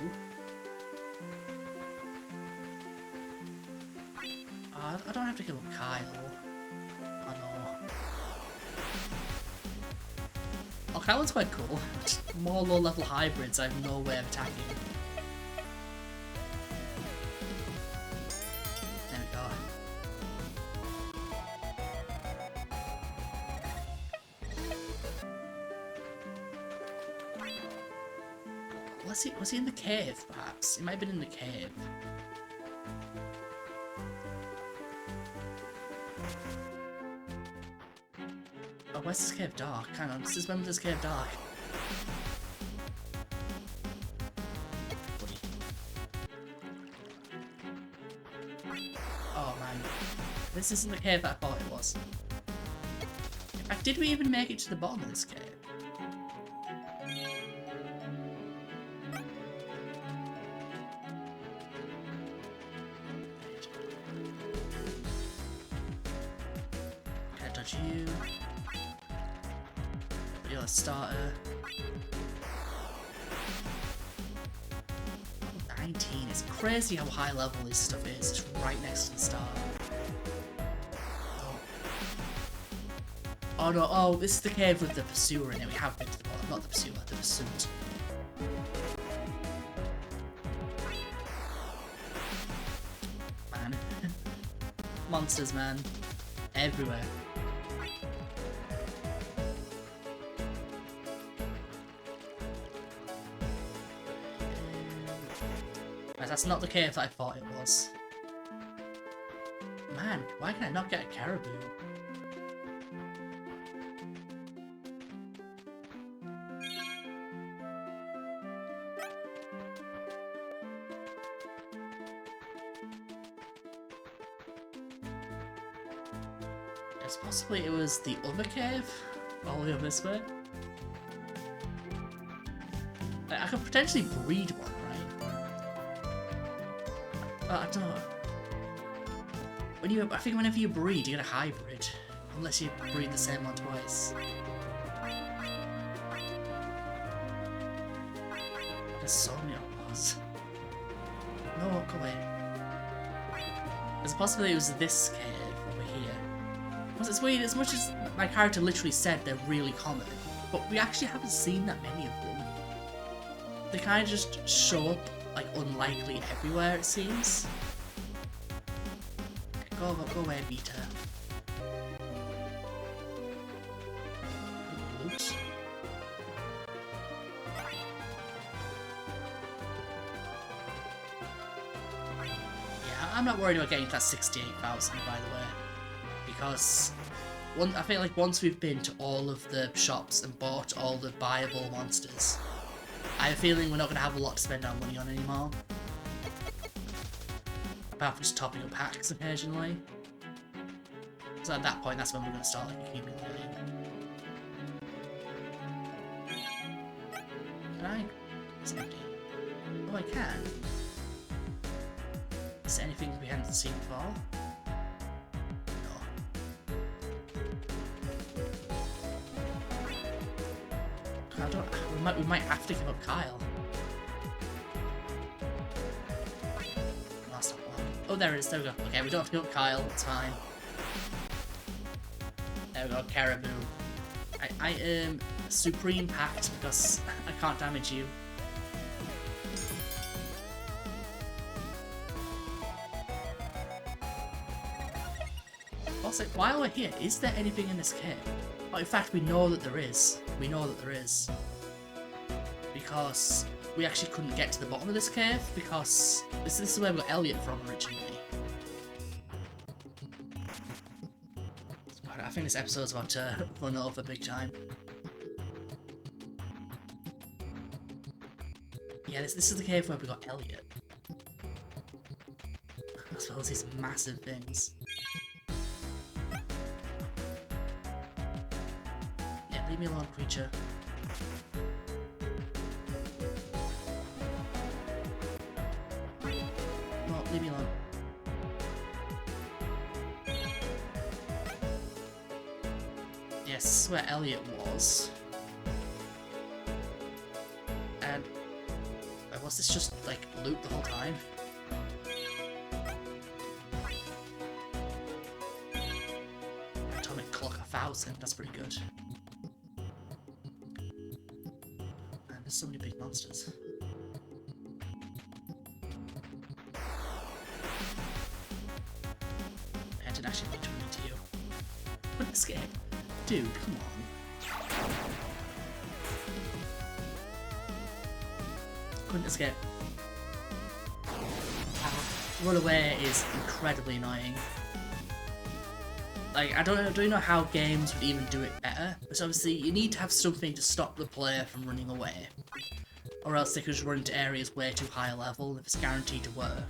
I don't have to kill Kyle. Oh no. Oh, Kyle's quite cool. More low-level hybrids I have no way of attacking. There we go. Was he in the cave, perhaps? He might have been in the cave. Oh, where's this cave dark? Hang on, this is when this cave dark. Buddy. Oh man. This isn't the cave that I thought it was. In fact, did we even make it to the bottom of this cave? Can't touch you. You're a starter. 19. It's crazy how high level this stuff is. It's right next to the starter. Oh no, oh, this is the cave with the pursuer in it. We have been to the bottom. Not the pursuer, the pursuit. Man. Monsters, man. Everywhere. That's not the cave that I thought it was. Man, why can I not get a caribou? Guess possibly it was the other cave? All the way over this way? I could potentially breed one, right? I don't know. I think whenever you breed, you get a hybrid. Unless you breed the same one twice. There's so many others. No, go away. There's a possibility it was this cave over here. Because it's weird, as much as my character literally said they're really common, but we actually haven't seen that many of them. They kind of just show up like unlikely everywhere, it seems. Go away, Beta. Oops. Yeah, I'm not worried about getting to that 68,000, by the way, because I feel like once we've been to all of the shops and bought all the buyable monsters, I have a feeling we're not going to have a lot to spend our money on anymore. Apart from just topping up packs occasionally. So at that point, that's when we're going to start like accumulating. Can I? It's empty. Oh, I can. Is there anything we hadn't seen before? No. I don't. We might have to give up Kyle. That's not one. Oh, there it is. There we go. Okay, we don't have to give up Kyle. It's fine. There we go. Caribou. I am Supreme Pact because I can't damage you. Also, while we're here, is there anything in this cave? Oh, in fact, we know that there is. We know that there is. Because we actually couldn't get to the bottom of this cave because this is where we got Elliot from originally. God, I think this episode's about to run over big time. Yeah, this is the cave where we got Elliot. I suppose these massive things. Yeah, leave me alone, creature. No, leave me alone. Yes, this is where Elliot was. And was this just like loot the whole time? Atomic clock 1000, that's pretty good. And there's so many big monsters. I didn't actually mean to run into you. What a scare. Dude, come on. Couldn't escape. Run away is incredibly annoying. Like, I don't know how games would even do it better, but obviously you need to have something to stop the player from running away. Or else they could just run into areas way too high a level if it's guaranteed to work.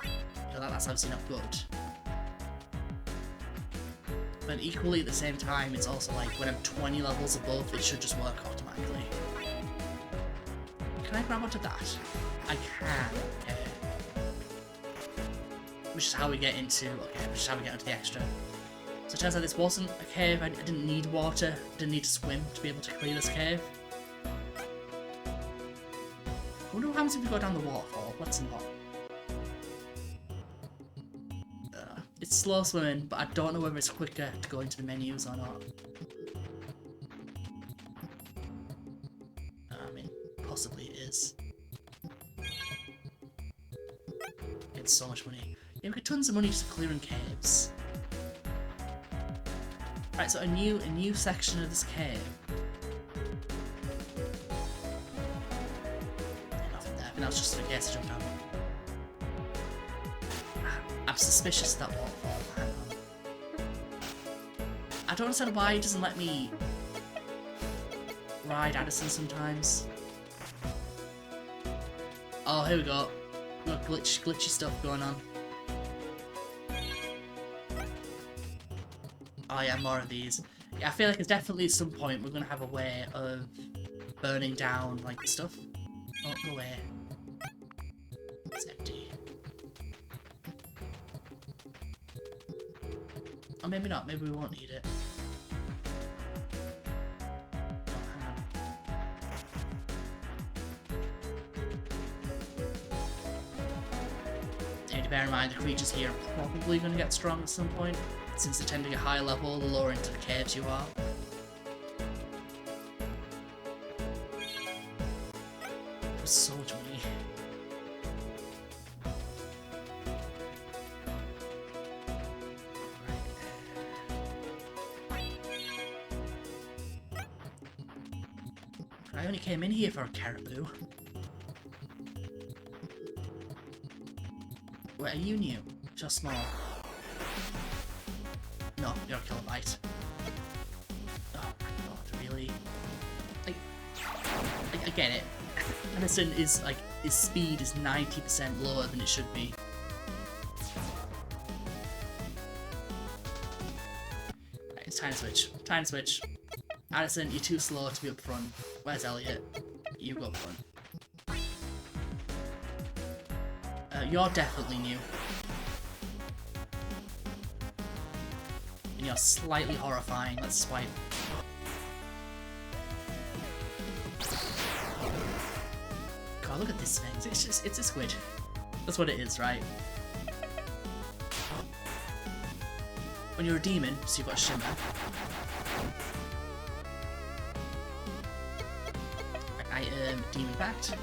You know, that's obviously not good. But equally at the same time, it's also like when I'm 20 levels above, it should just work automatically. Can I grab onto that? I can. Okay. Which is how we get into. Okay, which is how we get into the extra. So it turns out this wasn't a cave. I didn't need water. I didn't need to swim to be able to clear this cave. I wonder what happens if we go down the waterfall. Let's not. It's slow swimming, but I don't know whether it's quicker to go into the menus or not. I mean, possibly it is. Get so much money. Yeah, we get tons of money just clearing caves. Right, so a new section of this cave. Nothing there. I think that was just a guess to jump down. I'm suspicious of that waterfall. Hang on. I don't understand why it doesn't let me ride Addison sometimes. Oh, here we go. We've got glitchy stuff going on. Oh yeah, more of these. Yeah, I feel like it's definitely at some point we're gonna have a way of burning down like stuff. Oh, go away. It's empty. Or maybe not, maybe we won't need it. Oh, hang on. You need to bear in mind the creatures here are probably going to get strong at some point, since they tend to get higher level the lower into the caves you are. There's so much money. I only came in here for a caribou. Wait, are you new? Just small. No, you're a kilobyte. Oh my god, really? Like, I get it. Addison is like, his speed is 90% lower than it should be. Right, it's time to switch. Time to switch. Addison, you're too slow to be up front. Where's Elliot? You go front. You're definitely new. And you're slightly horrifying. Let's swipe. God, look at this thing. It's a squid. That's what it is, right? When you're a demon, so you've got shimmer. Item, demon pact.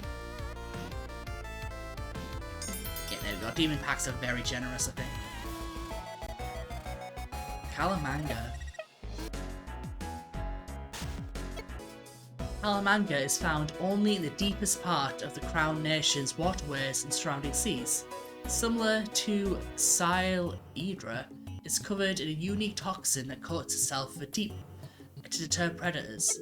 Yeah, there we go. Demon packs are very generous, I think. Calamanga. Calamanga is found only in the deepest part of the Crown Nation's waterways and surrounding seas. Similar to seires, it's covered in a unique toxin that coats itself for deep to deter predators,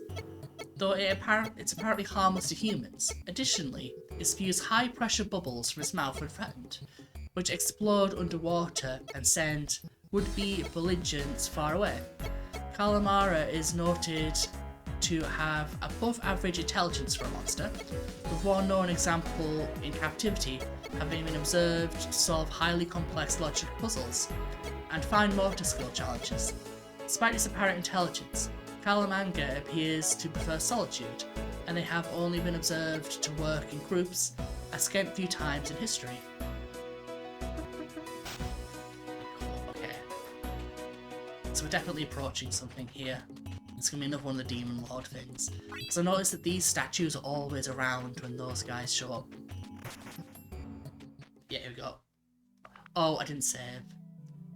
though it's apparently harmless to humans. Additionally, it spews high-pressure bubbles from its mouth when threatened, which explode underwater and send would-be belligerents far away. Calamara is noted to have above-average intelligence for a monster, with one known example in captivity having been observed to solve highly complex logical puzzles and fine motor skill challenges. Despite its apparent intelligence, Calamanga appears to prefer solitude, and they have only been observed to work in groups a scant few times in history. Okay. So we're definitely approaching something here. It's gonna be another one of the Demon Lord things. So notice that these statues are always around when those guys show up. Yeah, here we go. Oh, I didn't save.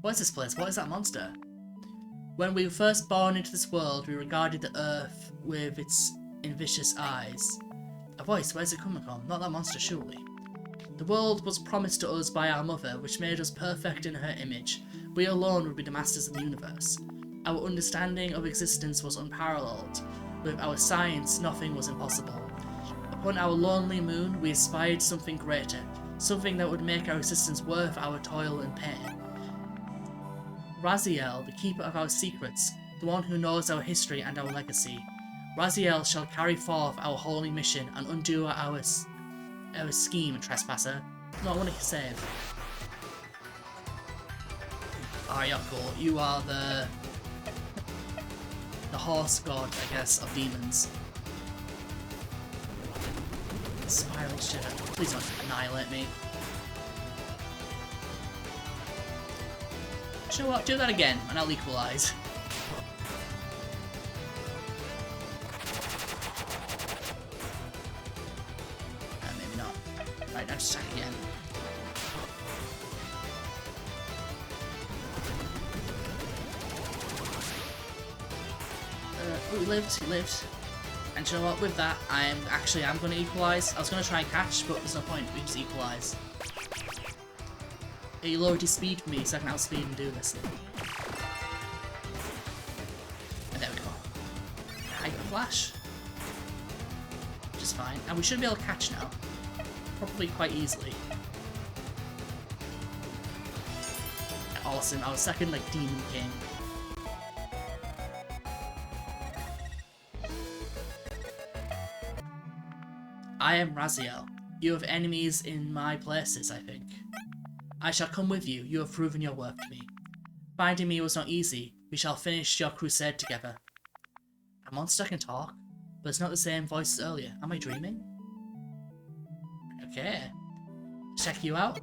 What is this place? What is that monster? When we were first born into this world, we regarded the earth with its vicious eyes. A voice, where's it coming from? Not that monster, surely. The world was promised to us by our mother, which made us perfect in her image. We alone would be the masters of the universe. Our understanding of existence was unparalleled. With our science, nothing was impossible. Upon our lonely moon, we aspired something greater, something that would make our existence worth our toil and pain. Raziel, the keeper of our secrets, the one who knows our history and our legacy. Raziel shall carry forth our holy mission and undo our scheme, trespasser. No, I want to save. Ah, you're cool. You are the horse god, I guess, of demons. Spiral shiver. Please don't annihilate me. You know what? Do that again, and I'll equalize. Maybe not. Right, now just attack again. Oh, he lived. And you know what? With that, I'm going to equalize. I was going to try and catch, but there's no point. We just equalize. He lowered his speed for me so I can outspeed and do this. And there we go. Hyper Flash. Which is fine. And we should be able to catch now. Probably quite easily. Awesome. Our second, like, Demon King. I am Raziel. You have enemies in my places, I think. I shall come with you. You have proven your worth to me. Finding me was not easy. We shall finish your crusade together. A monster can talk, but it's not the same voice as earlier. Am I dreaming? Okay. Check you out.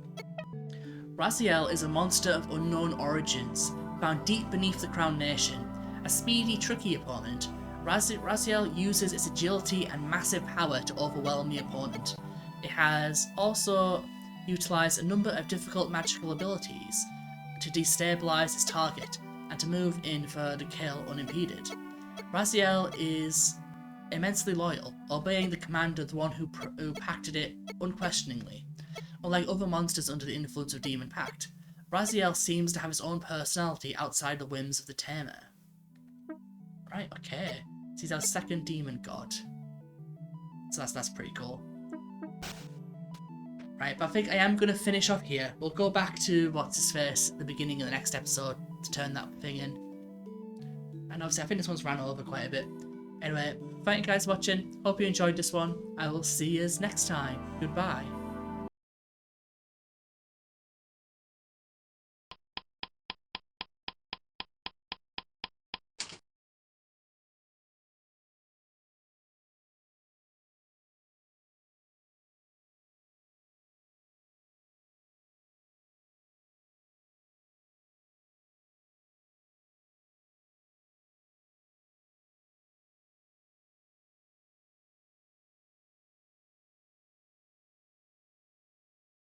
Raziel is a monster of unknown origins, found deep beneath the Crown Nation. A speedy, tricky opponent, Raziel uses its agility and massive power to overwhelm the opponent. It has also utilised a number of difficult magical abilities to destabilise its target and to move in for the kill unimpeded. Raziel is immensely loyal, obeying the command of the one who pacted it unquestioningly. Unlike other monsters under the influence of Demon Pact, Raziel seems to have his own personality outside the whims of the tamer. Right, okay. So he's our second demon god. So that's pretty cool. Right, but I think I am going to finish off here. We'll go back to what's-his-face at the beginning of the next episode to turn that thing in. And obviously I think this one's ran over quite a bit. Anyway, thank you guys for watching. Hope you enjoyed this one. I will see you next time. Goodbye.